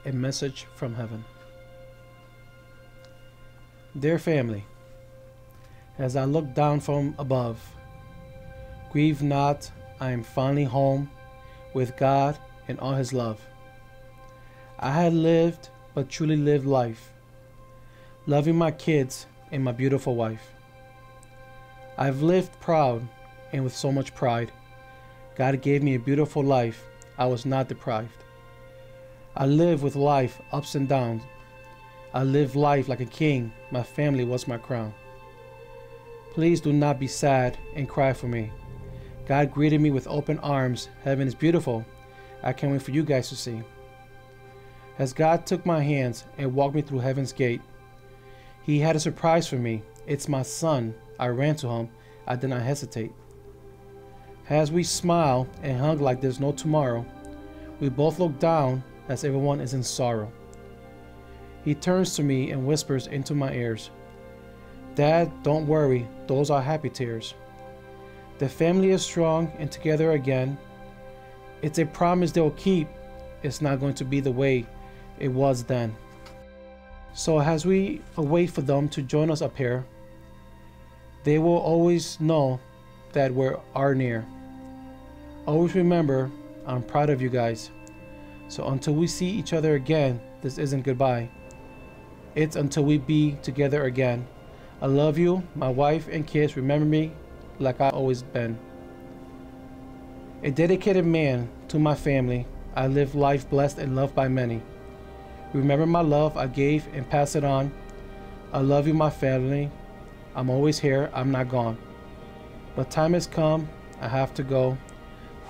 a message from heaven. Dear family, as I look down from above, grieve not, I am finally home with God and all his love. I had lived, but truly lived life, loving my kids and my beautiful wife. I've lived proud and with so much pride. God gave me a beautiful life. I was not deprived. I live with life ups and downs. I live life like a king. My family was my crown. Please do not be sad and cry for me. God greeted me with open arms. Heaven is beautiful. I can't wait for you guys to see. As God took my hands and walked me through heaven's gate, he had a surprise for me. It's my son. I ran to him. I did not hesitate. As we smile and hug like there's no tomorrow, we both look down as everyone is in sorrow. He turns to me and whispers into my ears, Dad, don't worry, those are happy tears. The family is strong and together again. It's a promise they'll keep. It's not going to be the way it was then. So as we wait for them to join us up here, they will always know that we are near. Always remember, I'm proud of you guys. So until we see each other again, this isn't goodbye. It's until we be together again. I love you, my wife and kids. Remember me like I've always been. A dedicated man to my family. I live life blessed and loved by many. Remember my love I gave and pass it on. I love you, my family. I'm always here, I'm not gone. But time has come, I have to go.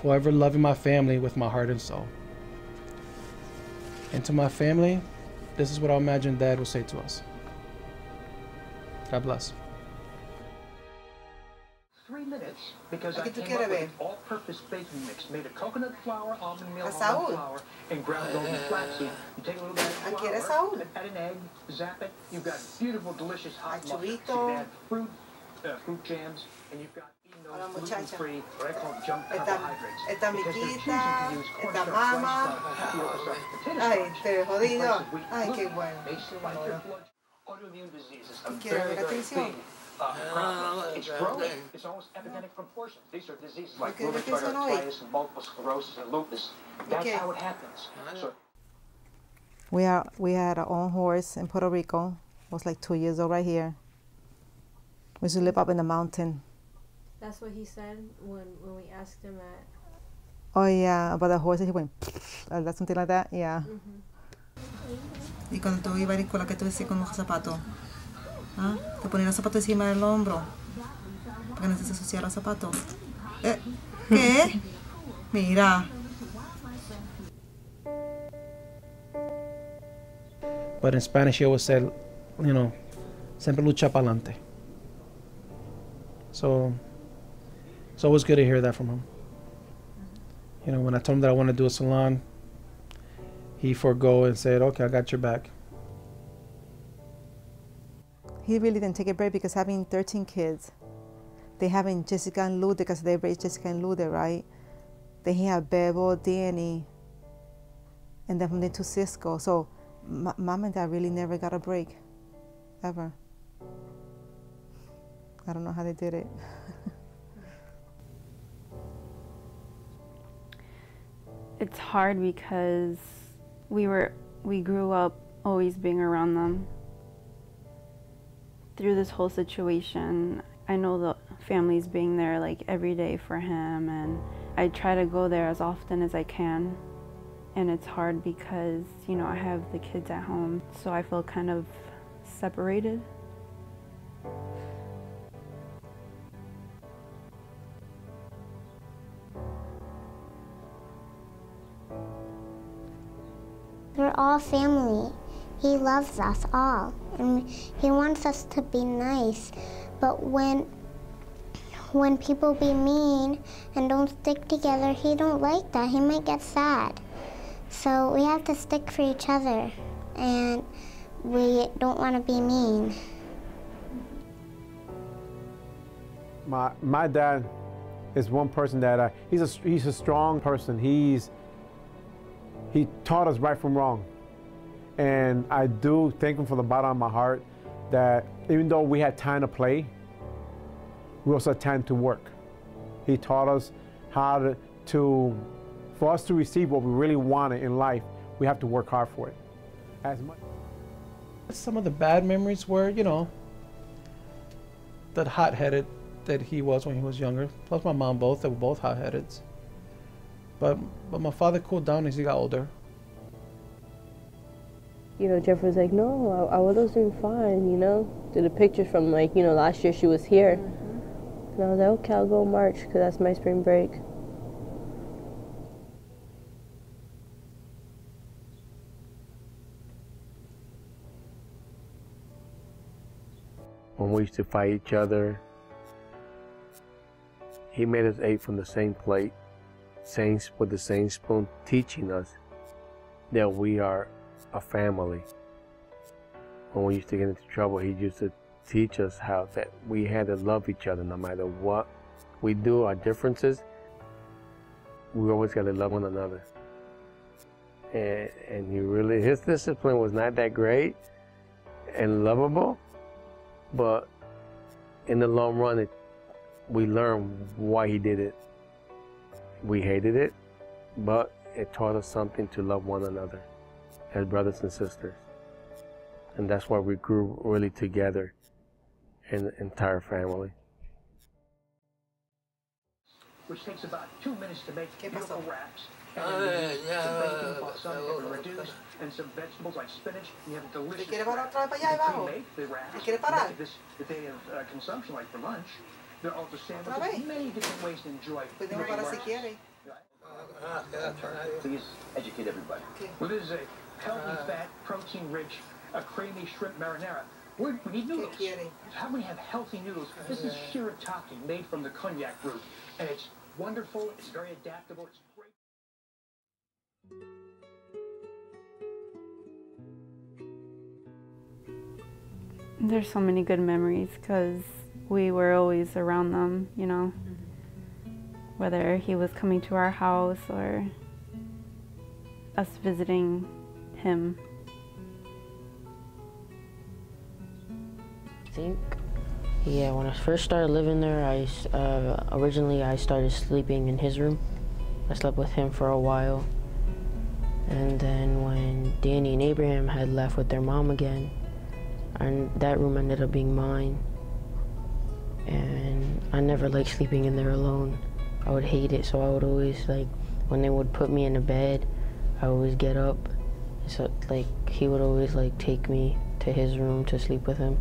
Forever loving my family with my heart and soul. And to my family, this is what I imagine Dad will say to us. God bless. 3 minutes because I came up with an all-purpose baking mix made of coconut flour, almond milk, almond flour, and ground golden flaxseed. You take a little bit of flour, add an egg, zap it. You've got beautiful, delicious hot muffins. You can add fruit jams, and you've got gluten-free, what I call junk carbohydrates. Esta miquita, esta mama. Ay, te jodido. Ay, qué bueno. Autoimmune diseases are very, very big. It's growing. It's almost epidemic proportions. These are diseases like rheumatoid arthritis and multiple sclerosis and lupus. That's how it happens. So we had our own horse in Puerto Rico. Was like 2 years old right here. We used to live up in the mountain. That's what he said when we asked him at. Oh yeah, about the horses. He went, that's something like that. Yeah. Y cuando tú ibas a la escuela, ¿qué tú decías con los zapatos? ¿Ah? Te ponían los zapatos encima del hombro para que no se ensuciara los zapatos. ¿Qué? Mira. But in Spanish, he always said, siempre lucha pa'lante. So it's always good to hear that from him. When I told him that I want to do a salon, he forgo and said, okay, I got your back. He really didn't take a break because having 13 kids, they having Jessica and Lude because they raised Jessica and Lude, right? Then he had Bebo, Danny, and then from there to Cisco. So Mom and Dad really never got a break, ever. I don't know how they did it. It's hard because we grew up always being around them. Through this whole situation, I know the family's being there like every day for him, and I try to go there as often as I can. And it's hard because, I have the kids at home, so I feel kind of separated. We're all family. He loves us all, and he wants us to be nice. But when people be mean and don't stick together, he don't like that. He might get sad. So we have to stick for each other, and we don't want to be mean. My dad is one person that he's a strong person. He taught us right from wrong. And I do thank him from the bottom of my heart that even though we had time to play, we also had time to work. He taught us how for us to receive what we really wanted in life, we have to work hard for it. As much. Some of the bad memories were, you know, that hot-headed that he was when he was younger. Plus my mom, they were both hot-headed. But my father cooled down as he got older. You know, Jeff was like, no, Abuelo's doing fine, you know. Did the pictures from, like, you know, last year she was here. And I was like, okay, I'll go March, because that's my spring break. When we used to fight each other, he made us eat from the same plate, with the same spoon, teaching us that we are a family. When we used to get into trouble, he used to teach us how that we had to love each other no matter what we do, our differences, we always got to love one another. And his discipline was not that great and lovable, but in the long run, we learned why he did it. We hated it, but it taught us something to love one another as brothers and sisters. And that's why we grew really together in the entire family. Which takes about 2 minutes to make beautiful wraps. And then some bacon, some have been reduced, and some vegetables like spinach. You have delicious wraps. You make the wraps. This day of consumption, like for lunch. There are also sandwiches, many different ways to enjoy. Please educate everybody. Well, this is a healthy, fat, protein-rich, creamy shrimp marinara. We need noodles. How can we have healthy noodles? This is shirataki, made from the cognac root, and it's wonderful. It's very adaptable. It's great. There's so many good memories because we were always around them, you know, whether he was coming to our house or us visiting him. I think, yeah, when I first started living there, originally I started sleeping in his room. I slept with him for a while. And then when Danny and Abraham had left with their mom again, and that room ended up being mine. And I never liked sleeping in there alone. I would hate it, so I would always, like, when they would put me in a bed, I would always get up. So, like, he would always, like, take me to his room to sleep with him.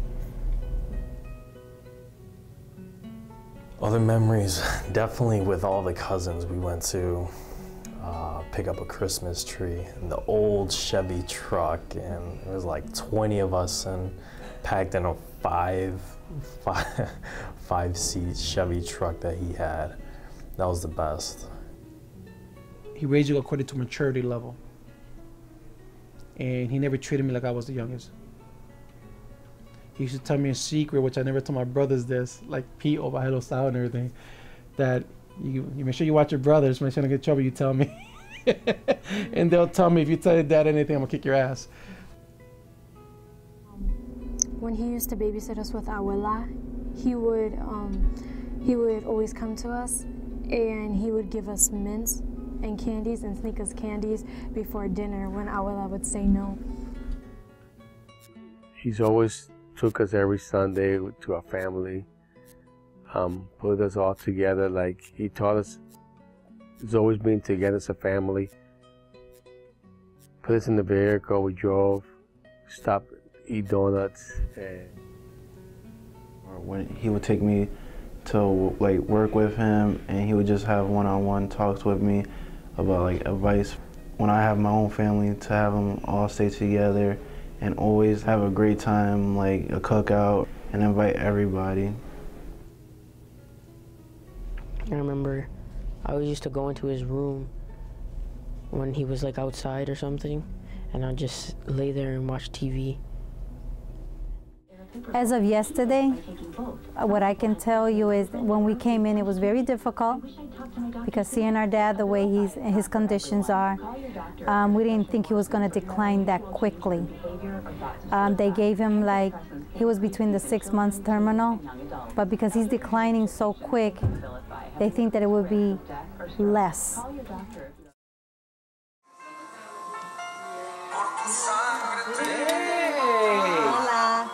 Other memories, definitely with all the cousins. We went to pick up a Christmas tree in the old Chevy truck, and it was like 20 of us and packed in a five-seat Chevy truck that he had. That was the best. He raised you according to maturity level. And he never treated me like I was the youngest. He used to tell me a secret, which I never told my brothers this, like Pete over Hello Style and everything, that you make sure you watch your brothers. Make sure you don't get in trouble, you tell me. And they'll tell me, if you tell your dad anything, I'm gonna kick your ass. When he used to babysit us with Abuela, he would always come to us and he would give us mints and candies and sneak us candies before dinner when Abuela would say no. He's always took us every Sunday to our family, put us all together. Like, he taught us, it's always been together as a family. Put us in the vehicle, we drove, stopped, eat donuts. Or when he would take me to, like, work with him, and he would just have one-on-one talks with me about, like, advice. When I have my own family, to have them all stay together and always have a great time, like a cookout, and invite everybody. I remember I always used to go into his room when he was like outside or something, and I'd just lay there and watch TV. As of yesterday, what I can tell you is that when we came in, it was very difficult because seeing our dad the way his conditions are, we didn't think he was going to decline that quickly. They gave him he was between the 6 months terminal, but because he's declining so quick, they think that it would be less. Hola.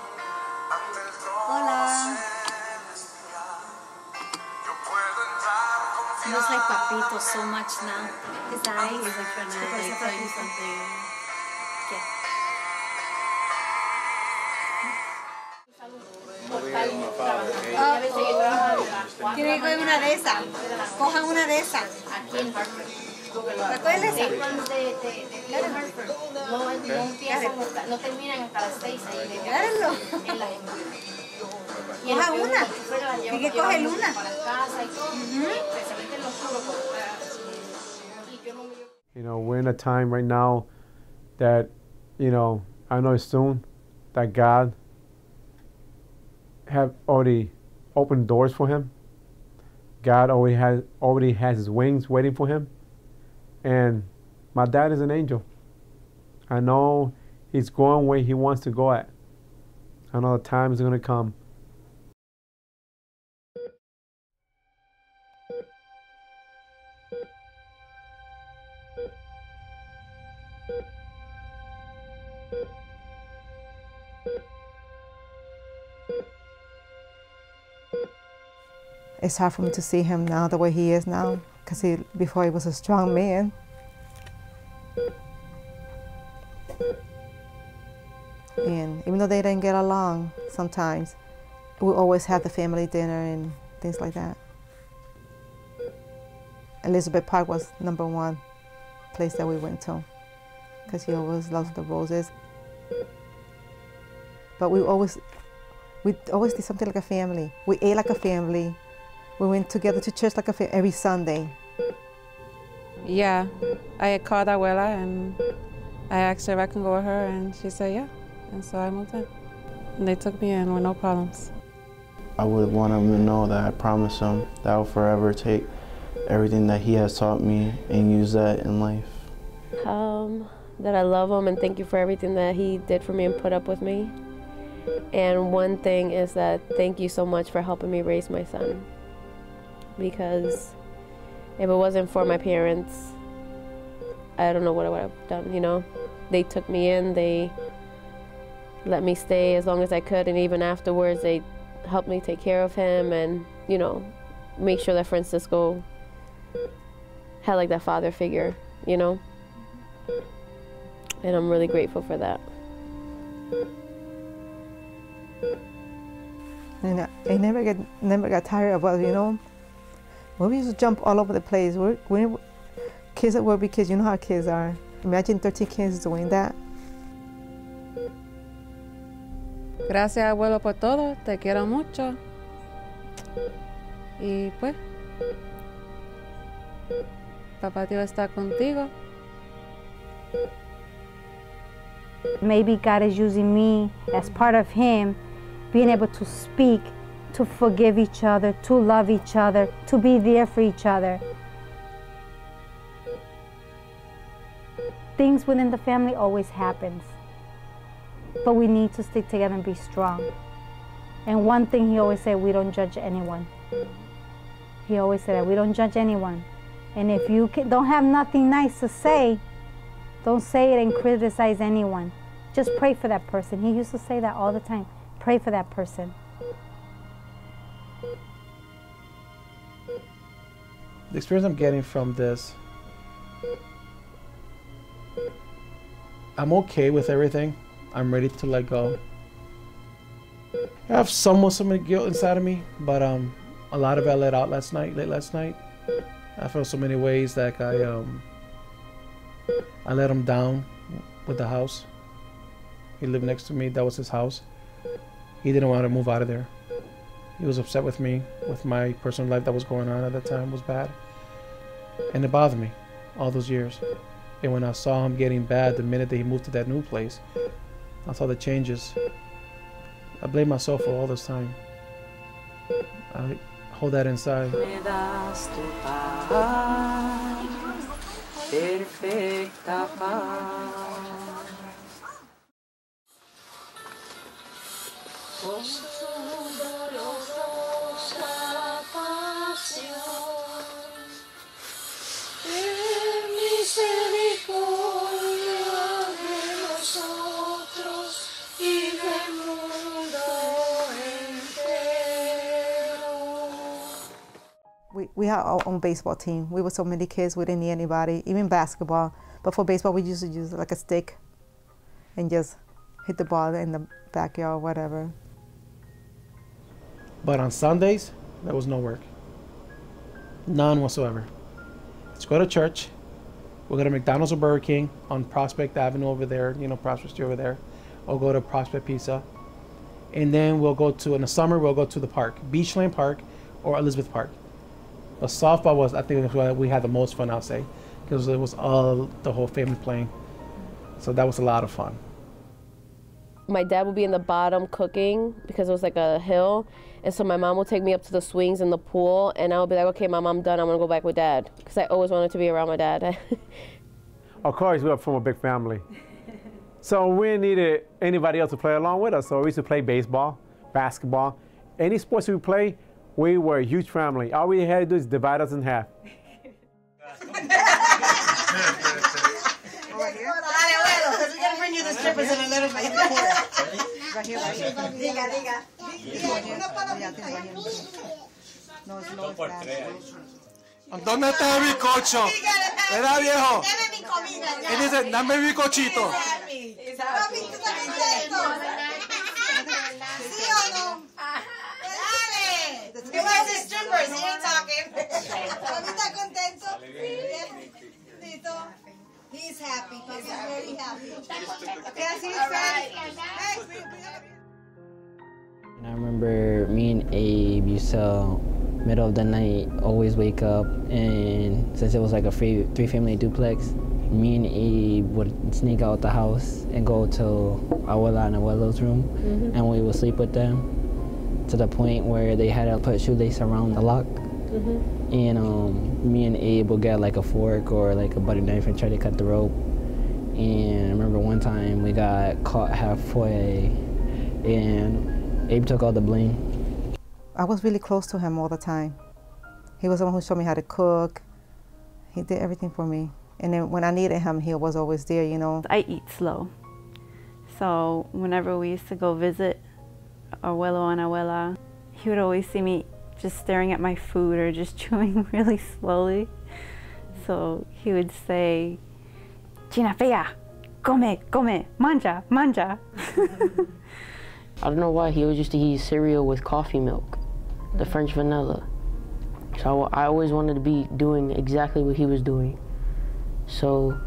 Hola. He looks like Papito so much now. He's dying. He's like trying to tell you something. Yeah. ¿Quieren que cojan una de esas? Cojan una de esas. Aquí en Hartford. ¿Recuerden esa? No terminan hasta las 6 ahí. Claro. Coja una. Hay que coger una. Para casa y todo. Especialmente en los oscuro. You know, we're in a time right now that, you know, I know soon that God have already opened doors for him. God already has his wings waiting for him. And my dad is an angel. I know he's going where he wants to go at. I know the time is going to come. It's hard for me to see him now the way he is now, because before he was a strong man. And even though they didn't get along sometimes, we always have the family dinner and things like that. Elizabeth Park was #1 place that we went to, because he always loved the roses. But we always did something like a family. We ate like a family. We went together to church like a family every Sunday. Yeah, I called Abuela and I asked her if I can go with her, and she said yeah. And so I moved in. And they took me in with no problems. I would want him to know that I promise him that I'll forever take everything that he has taught me and use that in life. That I love him and thank you for everything that he did for me and put up with me. And one thing is that thank you so much for helping me raise my son. Because if it wasn't for my parents, I don't know what I would have done, you know. They took me in, they let me stay as long as I could, and even afterwards they helped me take care of him and, you know, make sure that Francisco had like that father figure, you know. And I'm really grateful for that. And I never got tired of us, you know. We used to jump all over the place. We're kids that will be kids, you know how kids are. Imagine 13 kids doing that. Gracias, abuelo, por todo. Te quiero mucho. Y pues, papá Dios está contigo. Maybe God is using me as part of him, being able to speak, to forgive each other, to love each other, to be there for each other. Things within the family always happens, but we need to stick together and be strong. And one thing he always said, we don't judge anyone. He always said that we don't judge anyone. And if you don't have nothing nice to say, don't say it and criticize anyone. Just pray for that person. He used to say that all the time. Pray for that person. The experience I'm getting from this, I'm okay with everything. I'm ready to let go. I have somewhat some guilt inside of me, but a lot of it I let out late last night. I felt so many ways that I let him down with the house. He lived next to me. That was his house. He didn't want to move out of there. He was upset with me, with my personal life that was going on at that time was bad. And it bothered me all those years. And when I saw him getting bad the minute that he moved to that new place, I saw the changes. I blame myself for all this time. I hold that inside. Me das tu paz, perfecta paz. Con su dolorosa pasión, en misericordia de nosotros y del mundo entero. We had our own baseball team. We were so many kids, we didn't need anybody, even basketball. But for baseball, we used to use like a stick and just hit the ball in the backyard or whatever. But on Sundays, there was no work. None whatsoever. Let's go to church. We'll go to McDonald's or Burger King on Prospect Avenue over there, you know, Prospect Street over there. Or go to Prospect Pizza. And then we'll go to, in the summer, we'll go to the park, Beachland Park or Elizabeth Park. But softball was, I think, where we had the most fun, I'll say, because it was all the whole family playing. So that was a lot of fun. My dad would be in the bottom cooking because it was like a hill. And so my mom would take me up to the swings in the pool, and I would be like, okay, Mom, I'm done. I'm going to go back with Dad, because I always wanted to be around my dad. Of course, we were from a big family. So we needed anybody else to play along with us. So we used to play baseball, basketball. Any sports we play, we were a huge family. All we had to do is divide us in half. Abuelo, because we're going to bring you the strippers in a little bit. Right here, right here. Diga. ¿Dónde está el bizcocho? ¿Verdad, viejo? Y dice, dame el bizcochito. He wants his strippers, he ain't talking. He's happy. He's very happy. Yes, he's ready. And I remember me and Abe used to, middle of the night, always wake up, and since it was like a three-family duplex, me and Abe would sneak out the house and go to Abuela and Abuelo's room, and we would sleep with them to the point where they had to put shoelace around the lock. And me and Abe would get like a fork or like a butter knife and try to cut the rope. And I remember one time we got caught halfway, and Abe took all the blame. I was really close to him all the time. He was the one who showed me how to cook. He did everything for me. And then when I needed him, he was always there, you know. I eat slow. So whenever we used to go visit Abuelo and Abuela, he would always see me just staring at my food or just chewing really slowly. So he would say, China fea, come, manja, manja. I don't know why he always used to eat cereal with coffee milk, the French vanilla. So I always wanted to be doing exactly what he was doing. So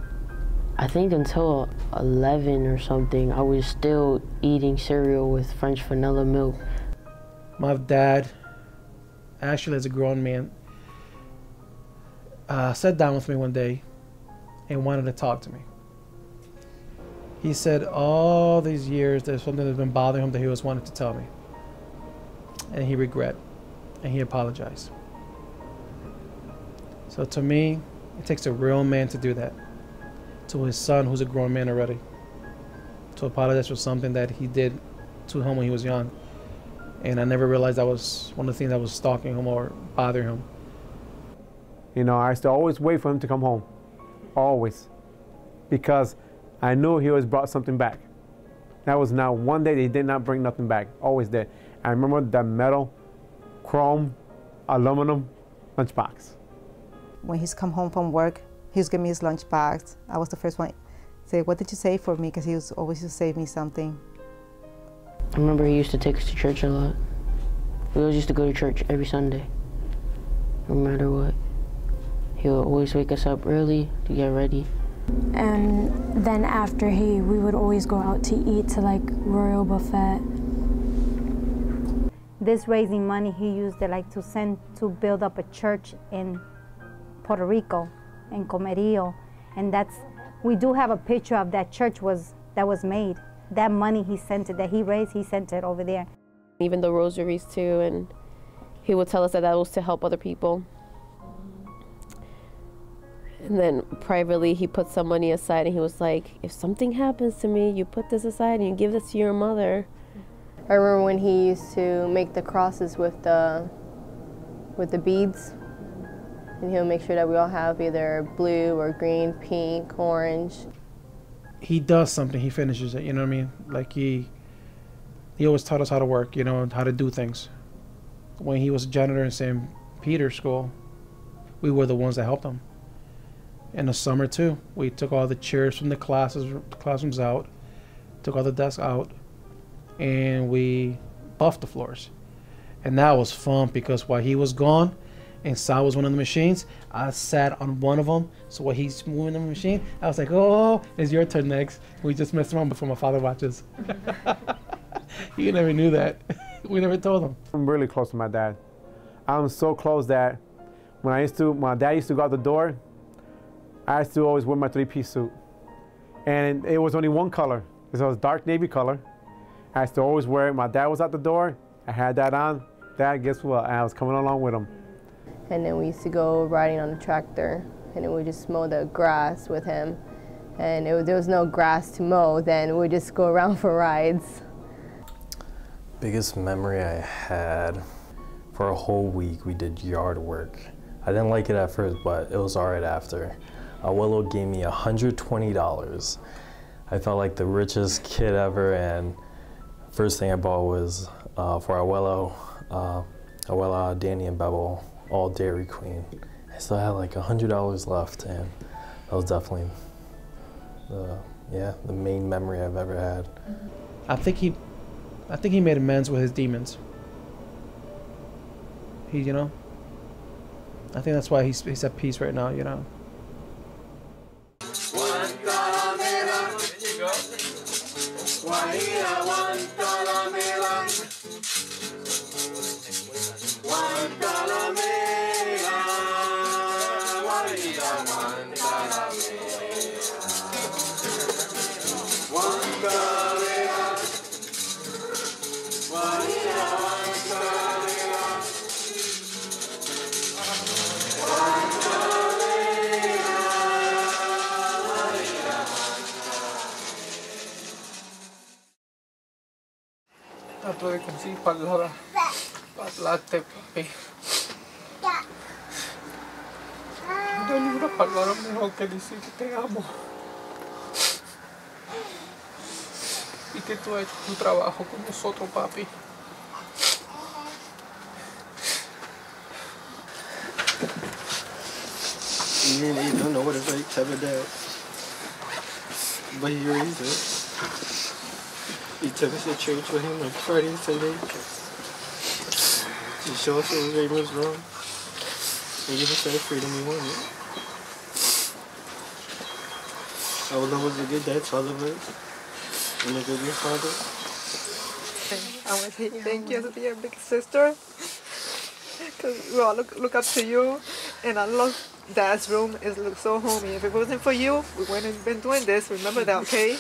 I think until 11 or something, I was still eating cereal with French vanilla milk. My dad, actually as a grown man, sat down with me one day and wanted to talk to me. He said all these years there's something that's been bothering him that he always wanted to tell me. And he regret, and he apologized. So to me, it takes a real man to do that. To his son, who's a grown man already. To apologize for something that he did to him when he was young. And I never realized that was one of the things that was stalking him or bothering him. You know, I used to always wait for him to come home. Always. Because I knew he always brought something back. That was not one day that he did not bring nothing back. Always did. I remember that metal, chrome, aluminum lunchbox. When he's come home from work, he was giving me his lunchbox. I was the first one to say, what did you save for me? Because he was always to save me something. I remember he used to take us to church a lot. We always used to go to church every Sunday, no matter what. He would always wake us up early to get ready. And then after we would always go out to eat to like Royal Buffet. This raising money, he used it like to send to build up a church in Puerto Rico, in Comerío, and we do have a picture of that church that was made. that money he sent it, that he raised, he sent it over there. Even the rosaries too, and he would tell us that was to help other people. And then privately, he put some money aside and he was like, if something happens to me, you put this aside and you give this to your mother. I remember when he used to make the crosses with the beads, and he'll make sure that we all have either blue or green, pink, orange. He does something, he finishes it, you know what I mean? Like he always taught us how to work, you know, and how to do things. When he was a janitor in St. Peter's School, we were the ones that helped him. In the summer too, we took all the chairs from the classrooms out, took all the desks out, and we buffed the floors. And that was fun because while he was gone and Sal was one of the machines, I sat on one of them. So while he's moving the machine, I was like, oh, it's your turn next. We just messed around before my father watches. He never knew that. We never told him. I'm really close to my dad. I'm so close that when my dad used to go out the door, I used to always wear my three-piece suit. And it was only one color. It was dark navy color. I used to always wear it. My dad was out the door. I had that on. Dad, guess what? I was coming along with him. And then we used to go riding on the tractor, and then we just mow the grass with him. And there was no grass to mow, then we just go around for rides. Biggest memory I had, for a whole week we did yard work. I didn't like it at first, but it was all right after. Abuelo gave me $120. I felt like the richest kid ever, and first thing I bought was for Abuelo, Abuela, Danny, and Bebel, all Dairy Queen. I still had like $100 left, and that was definitely the main memory I've ever had. I think he made amends with his demons. You know, I think that's why he's at peace right now, you know. Trato de conseguir palabras para hablarte, papi. No hay ninguna palabra mejor que decir que te amo. Y que tú has hecho tu trabajo con nosotros, papi. You really don't know what it's like to have a dad. But he raised us. He took us to church with him on Friday and Sunday to show us what we was wrong and give us that freedom we wanted. Abuelo was a good dad to all of us and a good father. I want to say thank you to your big sister, because we all look up to you, and I love Dad's room. It looks so homey. If it wasn't for you, we wouldn't have been doing this. Remember that, okay?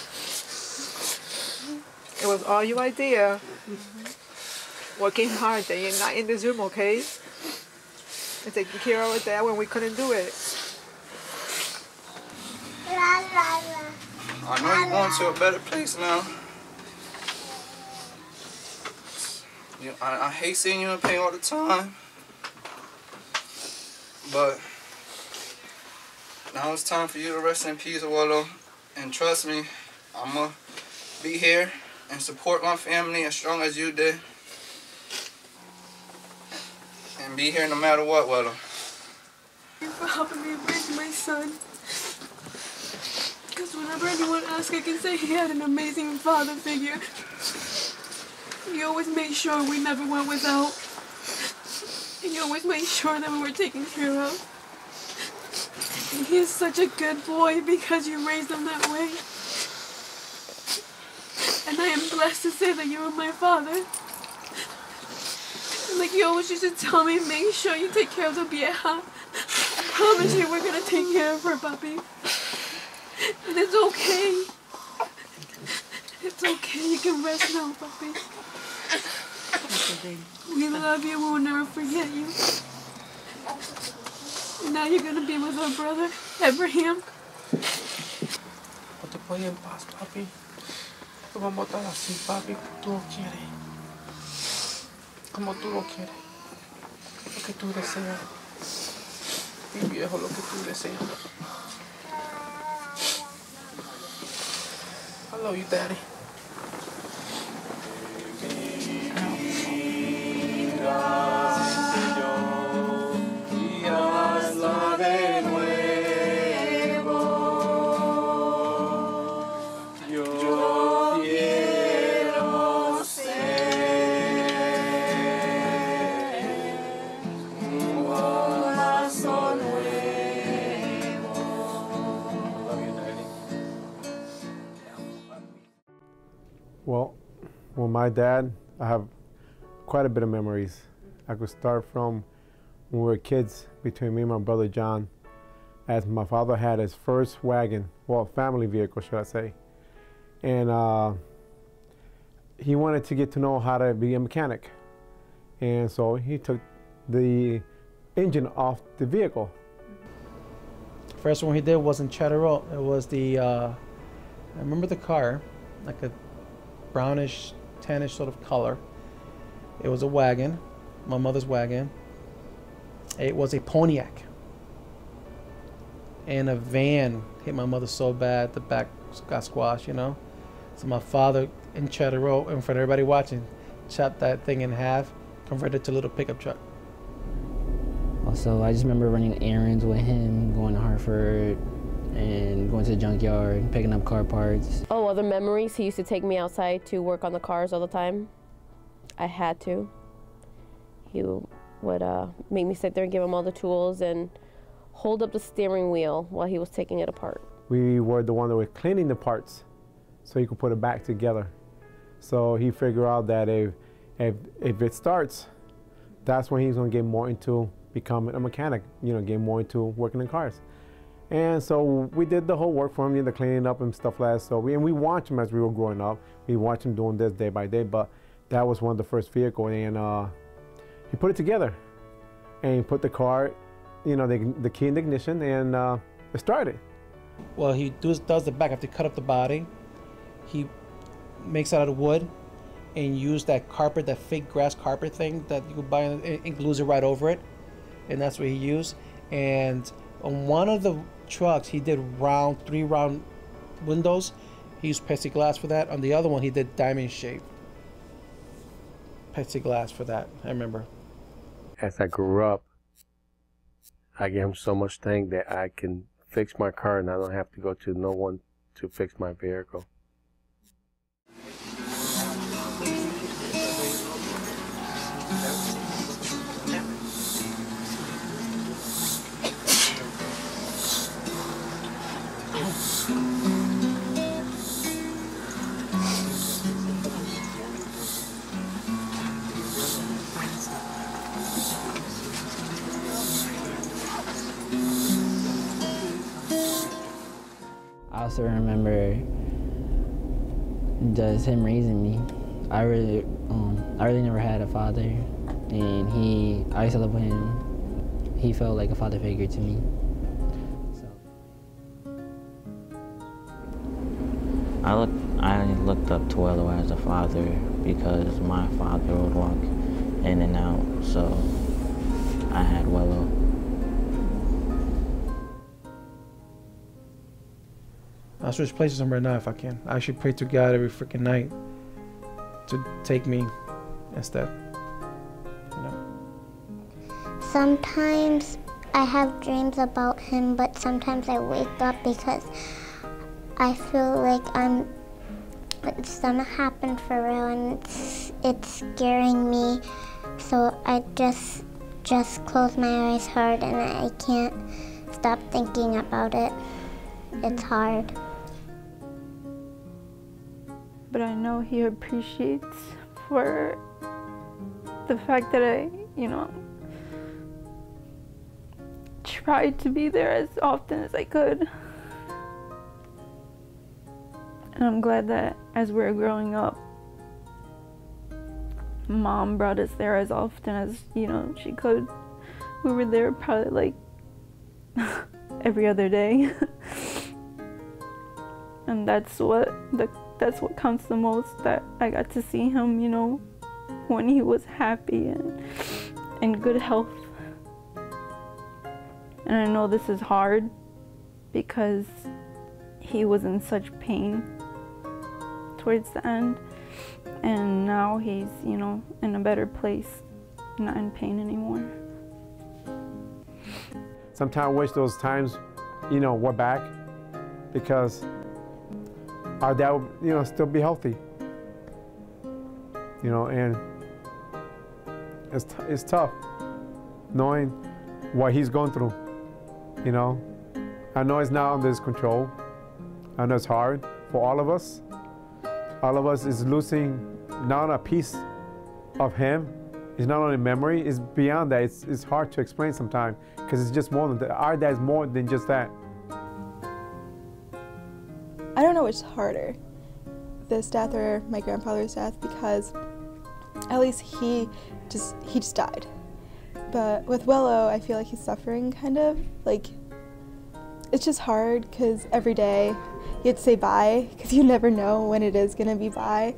It was all your idea. Working hard day and night in this room, okay? And taking care of our dad when we couldn't do it. I know you're going to a better place now. I hate seeing you in pain all the time. But now it's time for you to rest in peace, Abuelo. And trust me, I'm going to be here and support my family as strong as you did. And be here no matter what, Abuelo. Thank you for helping me raise my son. Because whenever anyone asks, I can say he had an amazing father figure. He always made sure we never went without. And he always made sure that we were taken care of. And he is such a good boy because you raised him that way. And I am blessed to say that you were my father. And like you always used to tell me, make sure you take care of the vieja. I promise you we're going to take care of her, papi. And it's okay. It's okay. You can rest now, puppy. We love you. We'll never forget you. And now you're gonna be with our brother, Abraham. Te pongo en paz, papi. Lo vamos a estar así, papi, como tú lo quieres. Como tú lo quieres. Lo que tú deseas. Mi viejo, lo que tú deseas. I love you, Daddy. Well, my dad, I have quite a bit of memories. I could start from when we were kids, between me and my brother John, as my father had his first wagon, well, family vehicle, should I say. And he wanted to get to know how to be a mechanic. And so he took the engine off the vehicle. First one he did was in Charterot. It was the, I remember the car, like a brownish, tannish sort of color. It was a wagon, my mother's wagon. It was a Pontiac. And a van hit my mother so bad, the back got squashed, you know. So my father, in Charterot, in front of everybody watching, chopped that thing in half, converted it to a little pickup truck. Also, I just remember running errands with him, going to Hartford, and going to the junkyard, picking up car parts. Oh, other memories, he used to take me outside to work on the cars all the time. I had to. He would make me sit there and give him all the tools and hold up the steering wheel while he was taking it apart. We were the one that were cleaning the parts so he could put it back together. So he figured out that if it starts, that's when he's gonna get more into becoming a mechanic, you know, get more into working in cars. And so we did the whole work for him, you know, the cleaning up and stuff like that. So we watched him as we were growing up. We watched him doing this day by day, but that was one of the first vehicles, and he put it together. And he put the car, you know, the key in the ignition, and it started. Well, he does the back after he cut up the body. He makes it out of wood and use that carpet, that fake grass carpet thing that you could buy, and glues it right over it. And that's what he used. And on one of the trucks, he did 3 round windows. He used plexiglass for that. On the other one, he did diamond shape plexiglass for that, I remember. As I grew up, I gave him so much thanks that I can fix my car and I don't have to go to no one to fix my vehicle. I also remember just him raising me. I really never had a father, and I used to live with him. He felt like a father figure to me. I looked up to Abuelo as a father because my father would walk in and out, so I had Abuelo. I'll switch places with him right now if I can. I should pray to God every freaking night to take me instead. You know? Sometimes I have dreams about him, but sometimes I wake up because I feel like it's gonna happen for real, and it's scaring me. So I just close my eyes hard, and I can't stop thinking about it. It's hard. But I know he appreciates for the fact that I, tried to be there as often as I could. And And I'm glad that as we were growing up, Mom brought us there as often as, you know, she could. We were there probably like every other day. And that's what counts the most, that I got to see him, you know, when he was happy and in good health. And I know this is hard because he was in such pain towards the end, and now he's, you know, in a better place, not in pain anymore. Sometimes I wish those times, you know, were back, because our dad would, you know, still be healthy. You know, and it's tough knowing what he's going through. You know, I know it's not under his control. I know it's hard for all of us. All of us is losing not a piece of him. It's not only memory, it's beyond that. It's hard to explain sometimes, because it's just more than that. Our dad's more than just that. I don't know which is harder, this death or my grandfather's death, because at least he just died. But with Willow, I feel like he's suffering, kind of. Like, it's just hard because every day you have to say bye, because you never know when it is going to be bye.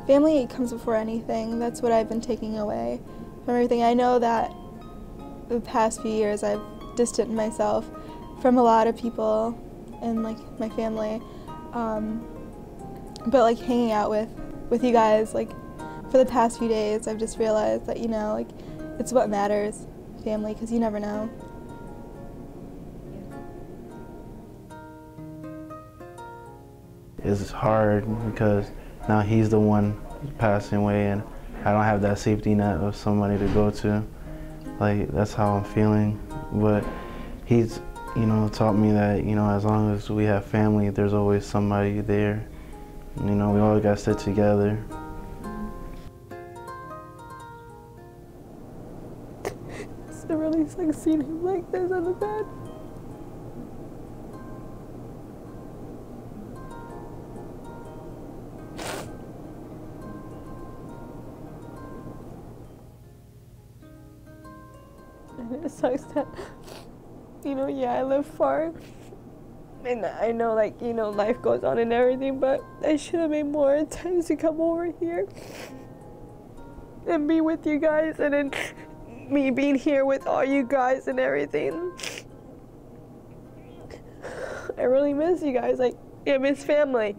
Family comes before anything. That's what I've been taking away from everything. I know that the past few years I've distanced myself from a lot of people in like my family, but like hanging out with you guys, like for the past few days, I've just realized that, you know, like it's what matters, family, because you never know. It's hard because now he's the one passing away, and I don't have that safety net of somebody to go to. Like, that's how I'm feeling. But he's, you know, taught me that, you know, as long as we have family, there's always somebody there. You know, we always got to stick together. It really sucks seeing him like this on the bed. And it sucks that, you know, yeah, I live far. And I know, like, you know, life goes on and everything, but I should have made more attempts to come over here and be with you guys, and then me being here with all you guys and everything. I really miss you guys. Like, I miss family.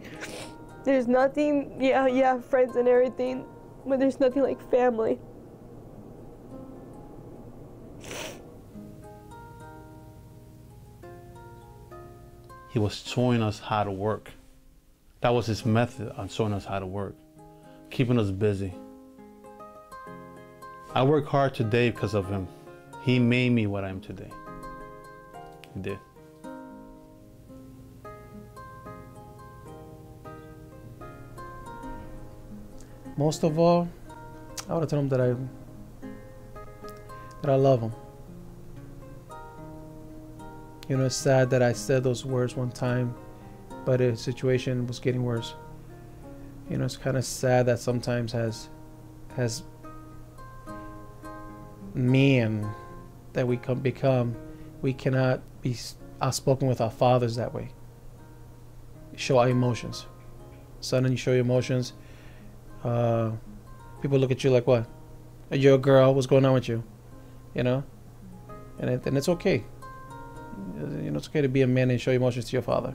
There's nothing, yeah, you have friends and everything, but there's nothing like family. He was showing us how to work. That was his method on showing us how to work, keeping us busy. I work hard today because of him. He made me what I am today. He did. Most of all, I want to tell him that I love him. You know, it's sad that I said those words one time, but the situation was getting worse. You know, it's kind of sad that sometimes as men that we become, we cannot be outspoken with our fathers that way. Show our emotions. Suddenly you show your emotions, people look at you like, what? You're a girl, what's going on with you? You know? And it's okay. You know, it's okay to be a man and show emotions to your father.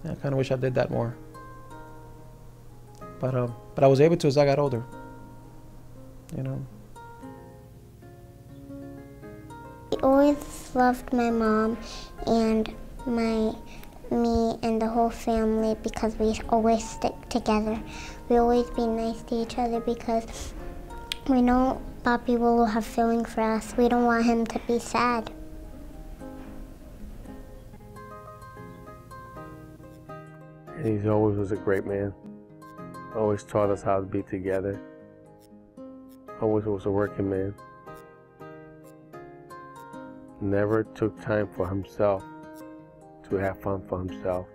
I kind of wish I did that more. But I was able to as I got older. You know. He always loved my mom and me and the whole family because we always stick together. We always be nice to each other because we know Papi will have feeling for us. We don't want him to be sad. And he always was a great man. Always taught us how to be together. Always was a working man. Never took time for himself, to have fun for himself.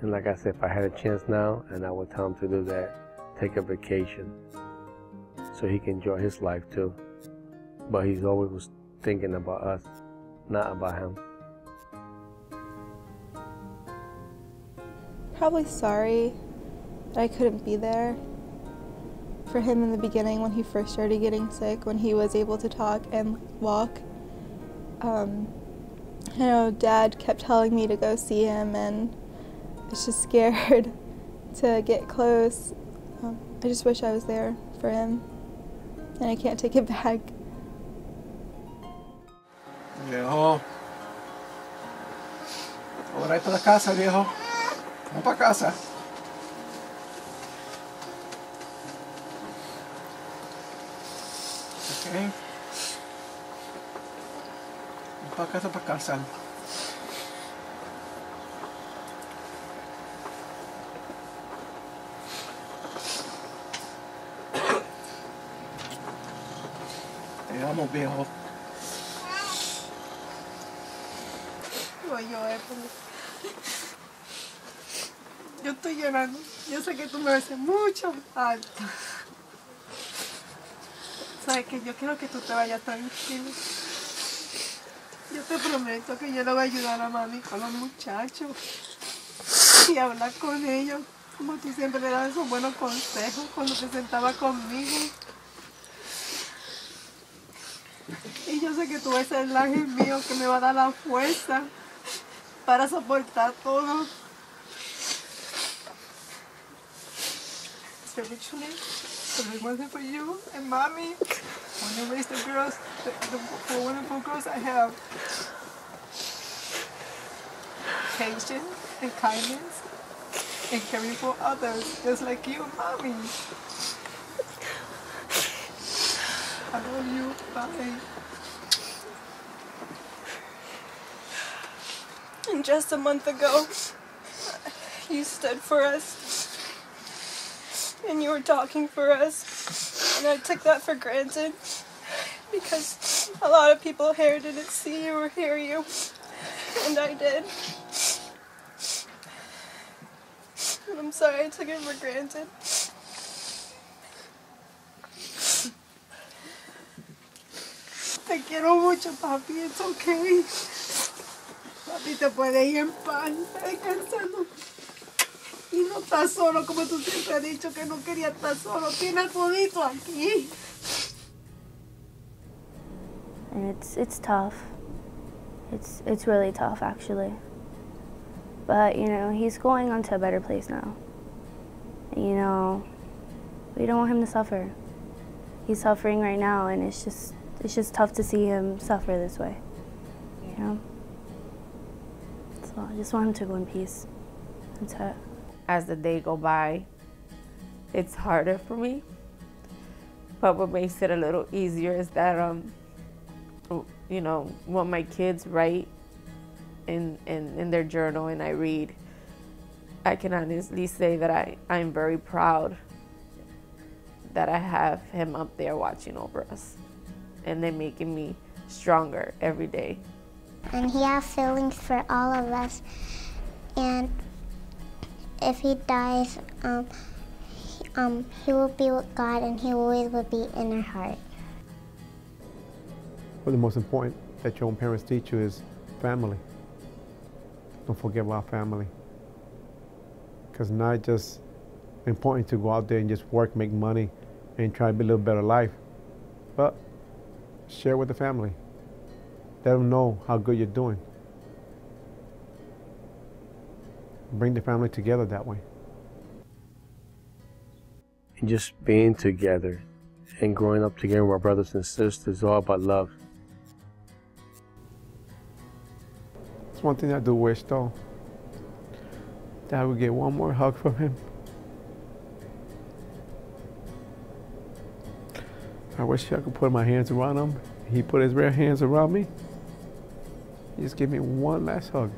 And like I said, if I had a chance now, and I would tell him to do that, take a vacation so he can enjoy his life too. But he's always was thinking about us, not about him. Probably sorry that I couldn't be there for him in the beginning when he first started getting sick, when he was able to talk and walk. I know Dad kept telling me to go see him, and I was just scared to get close. I just wish I was there for him, and I can't take it back. Viejo. Ahora para la casa, viejo. Vamos para casa. Okay. Vamos para casa para calzar. Te amo, viejo. Yo estoy llorando. Yo sé que tú me haces mucho falta. Sabes que yo quiero que tú te vayas tranquilo. Yo te prometo que yo le voy a ayudar a mami con los muchachos y hablar con ellos, como tú siempre le das esos buenos consejos cuando te sentabas conmigo. Y yo sé que tú vas a ser el ángel mío que me va a dar la fuerza para soportar todo. Spiritually, but I want it for you and mommy. When you raise the girls, the four wonderful girls, I have patience and kindness and caring for others, just like you, mommy. I love you. Bye. And just a month ago, you stood for us, and you were talking for us, and I took that for granted, because a lot of here didn't see you or hear you, and I did. And I'm sorry I took it for granted. Te quiero mucho, papi, it's okay. Papi, te puedes ir en paz, descansando. Y no estás solo, como tú siempre has dicho que no querías estar solo. Tienes todito aquí. And it's tough. It's really tough, actually. But, you know, he's going on to a better place now. And, you know, we don't want him to suffer. He's suffering right now, and it's just tough to see him suffer this way, you know? So I just want him to go in peace. That's it. As the day go by, it's harder for me. But what makes it a little easier is that, you know, when my kids write in their journal and I read, I can honestly say that I'm very proud that I have him up there watching over us. And they're making me stronger every day. And he has feelings for all of us. And if he dies, he will be with God, and he always will be in our heart. Well, the most important that your own parents teach you is family. Don't forget about family. Because not just important to go out there and just work, make money, and try to build a little better life, but share with the family. Let them know how good you're doing. Bring the family together that way. And just being together and growing up together with our brothers and sisters is all about love. It's one thing I do wish though, that I would get one more hug from him. I wish I could put my hands around him. He put his bare hands around me. He just give me one last hug.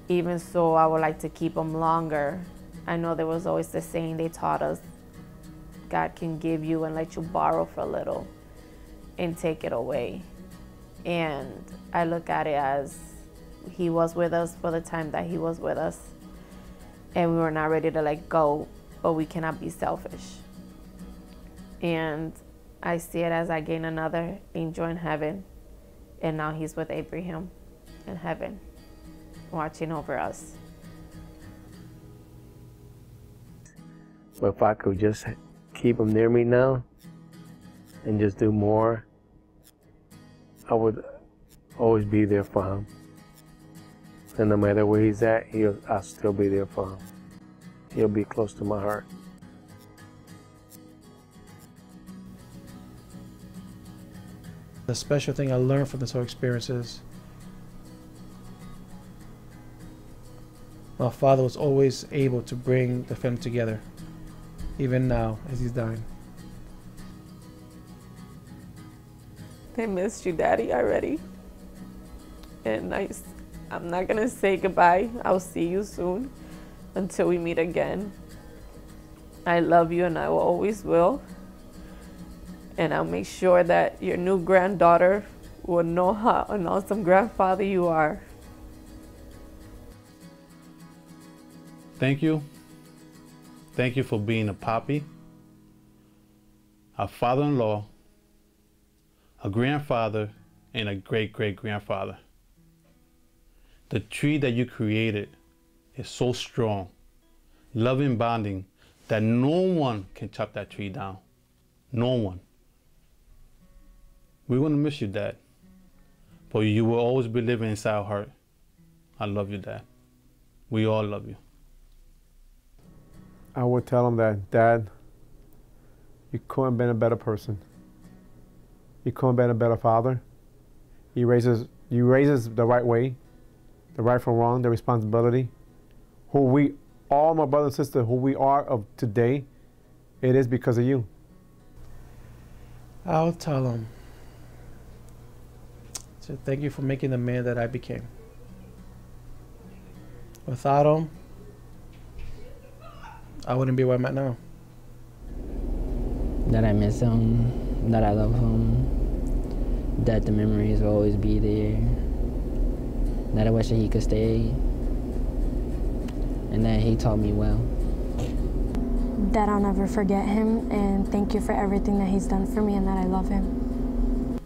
Even so, I would like to keep him longer. I know there was always the saying they taught us, God can give you and let you borrow for a little and take it away. And I look at it as he was with us for the time that he was with us. And we were not ready to let go, but we cannot be selfish. And I see it as I gain another angel in heaven. And now he's with Abraham in heaven, watching over us. But if I could just keep him near me now and just do more, I would always be there for him. And no matter where he's at, I'll still be there for him. He'll be close to my heart. The special thing I learned from this whole experience is my father was always able to bring the family together, even now as he's dying. I missed you, Daddy, already. And I'm not gonna say goodbye. I'll see you soon until we meet again. I love you and I will always will. And I'll make sure that your new granddaughter will know how an awesome grandfather you are. Thank you. Thank you for being a papi, a father-in-law, a grandfather, and a great-great-grandfather. The tree that you created is so strong, loving bonding, that no one can chop that tree down. No one. We're going to miss you, Dad. But you will always be living inside our heart. I love you, Dad. We all love you. I would tell him that, Dad, you couldn't have been a better person. You couldn't have been a better father. You raise us the right way, the right from wrong, the responsibility. All my brothers and sisters, who we are of today, it is because of you. I'll tell him. So thank you for making the man that I became. Without him, I wouldn't be where I'm at now. That I miss him, that I love him, that the memories will always be there, that I wish that he could stay, and that he taught me well. That I'll never forget him, and thank you for everything that he's done for me, and that I love him.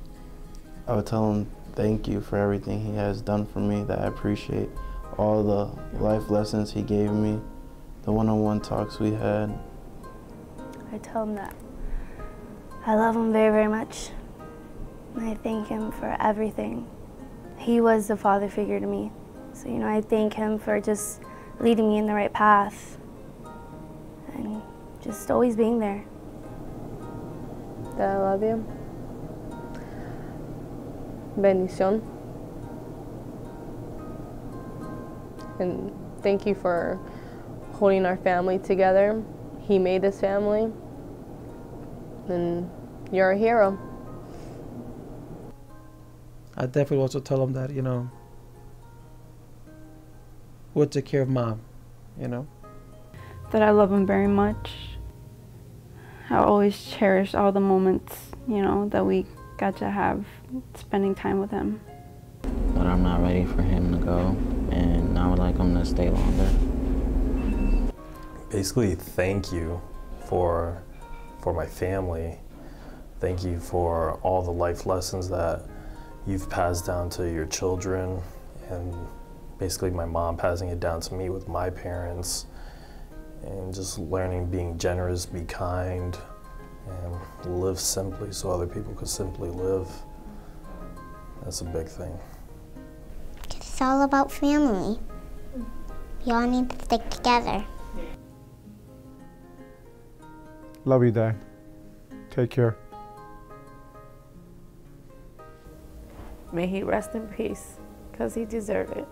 I would tell him thank you for everything he has done for me, that I appreciate all the life lessons he gave me, the one-on-one talks we had. I tell him that I love him very, very much, and I thank him for everything. He was the father figure to me, so I thank him for just leading me in the right path and just always being there. That I love you. Bendición. And thank you for holding our family together. He made this family, and you're a hero. I definitely also tell him that, we'll take care of Mom, That I love him very much. I always cherish all the moments, that we got to have spending time with him. But I'm not ready for him to go, and I would like him to stay longer. Basically, thank you for my family. Thank you for all the life lessons that you've passed down to your children, and basically my mom passing it down to me with my parents, and just learning being generous, be kind, and live simply so other people could simply live. That's a big thing. It's all about family. We all need to stick together. Love you, Dad. Take care. May he rest in peace, because he deserved it.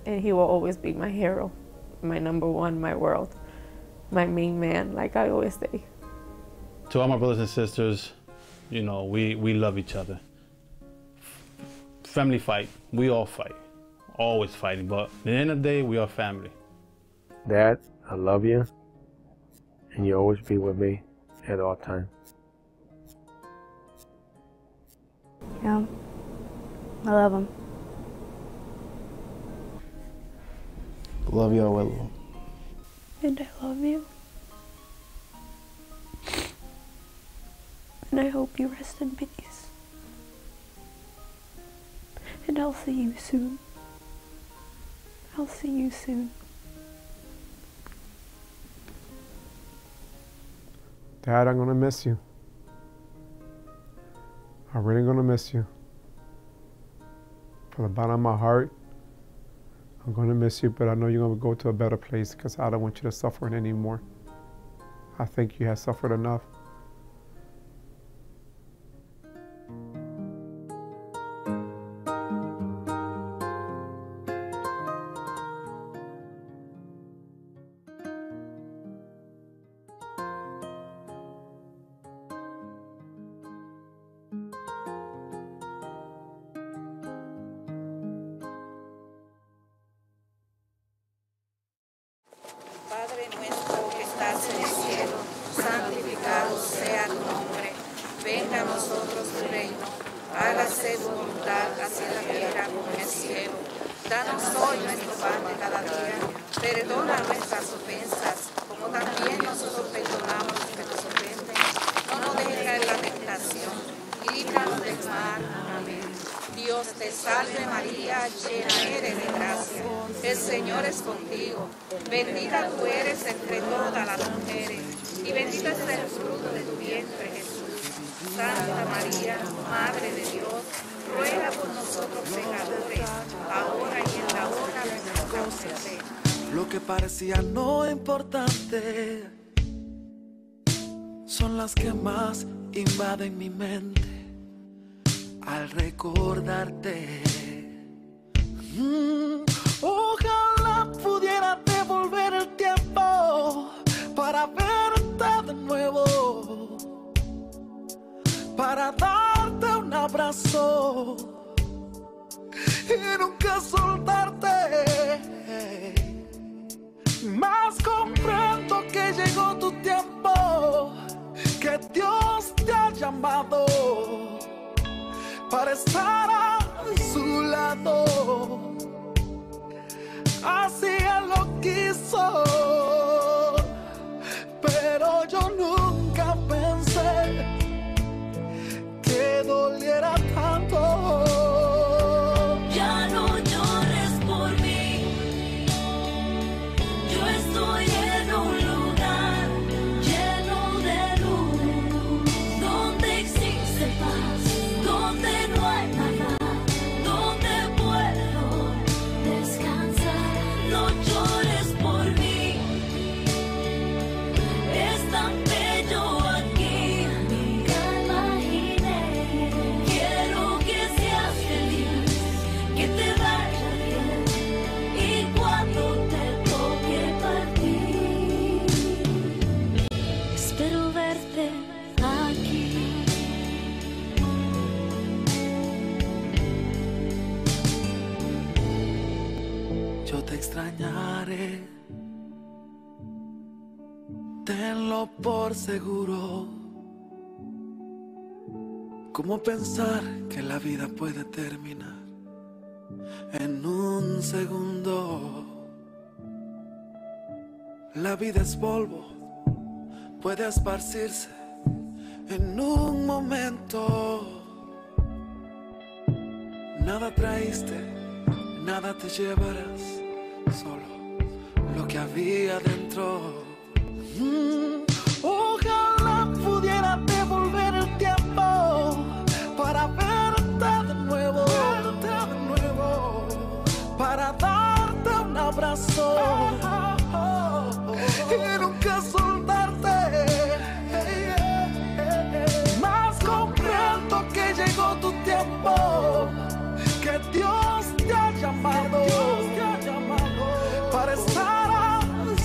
And he will always be my hero, my number one, my world, my main man, like I always say. To all my brothers and sisters, we love each other. Family fight, we all fight, always fighting, but at the end of the day, we are family. Dad, I love you, and you always be with me at all times. Yeah. I love him. Love you, Abuelo. And I love you. And I hope you rest in peace. And I'll see you soon. I'll see you soon. Dad, I'm gonna miss you. I'm really gonna miss you. From the bottom of my heart, I'm gonna miss you, but I know you're gonna go to a better place because I don't want you to suffer anymore. I think you have suffered enough. Padre nuestro que estás en el cielo, santificado sea tu nombre. Venga a nosotros tu reino. Hágase tu voluntad, así en la tierra como en el cielo. Danos hoy nuestro pan de cada día. Perdona nuestras ofensas, como también nosotros perdonamos a los que nos ofenden. No nos dejes caer en la tentación, y líbranos del mal. Amén. Dios te salve María, llena eres de gracia. El Señor es contigo. Bendita tú eres entre todas las mujeres, y bendito es el fruto de tu vientre, Jesús. Santa María, Madre de Dios, ruega por nosotros pecadores, ahora y en la hora de nuestra muerte. Lo que parecía no importante son las que más invaden mi mente al recordarte. Ojalá pudiera devolver el tiempo para verte de nuevo, para darte un abrazo y nunca soltarte. Mas comprendo que llegó tu tiempo, que Dios te ha llamado para estar a su lado. Así Él lo quiso, pero yo nunca pensé que doliera tanto. Ya no llores por mí, yo estoy en un lugar lleno de luz, donde existe paz, donde no hay nada, donde puedo descansar. No llores por mí, es tan bello aquí, nunca imaginé. Quiero que seas feliz, que te vaya bien, y cuando te toque partir, espero verte aquí. Yo te extrañaré, tenlo por seguro. ¿Cómo pensar que la vida puede terminar en un segundo? La vida es polvo, puede esparcirse en un momento. Nada traíste, nada te llevarás, solo lo que había dentro. Ojalá pudiera devolver el tiempo para verte de nuevo, para darte un abrazo y nunca soltarte. Mas comprendo que llegó tu tiempo, que Dios te ha llamado para estar a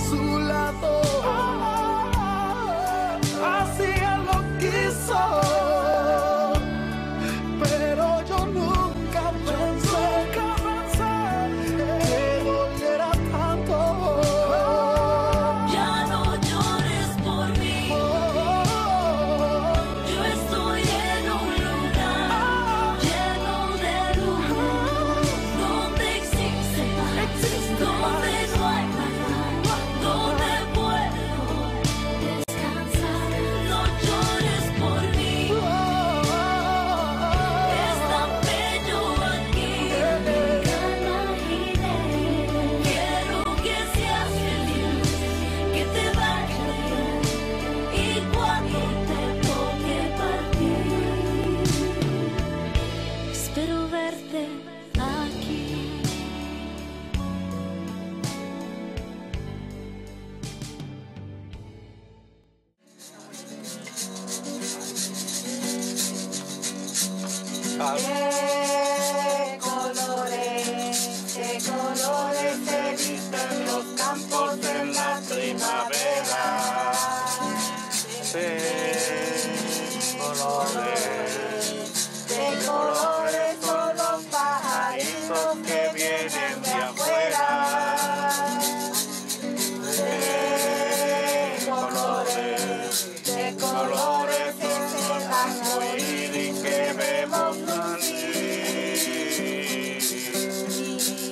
su lado. de colores se visten los campos en la primavera. De colores son los pajaritos que vienen de afuera. De colores es el arcoíris que vemos salir.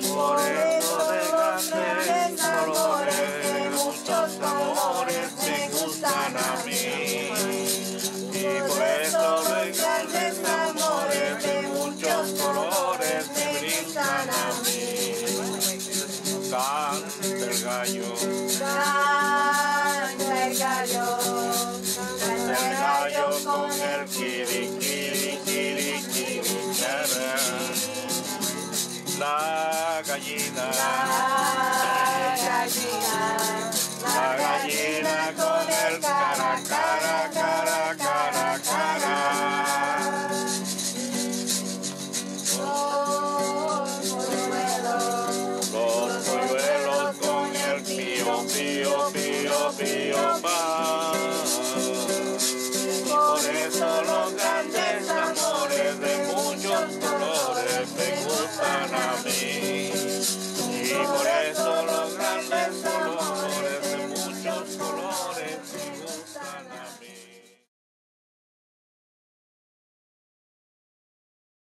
Por eso de grandes amores, de muchos colores me gustan a mí. Y por eso de grandes amores, de muchos colores me brindan a mí. Canta el gallo. Canta el gallo. Canta el gallo con el kiri, kiri, kiri, kiri, cara. La gallina.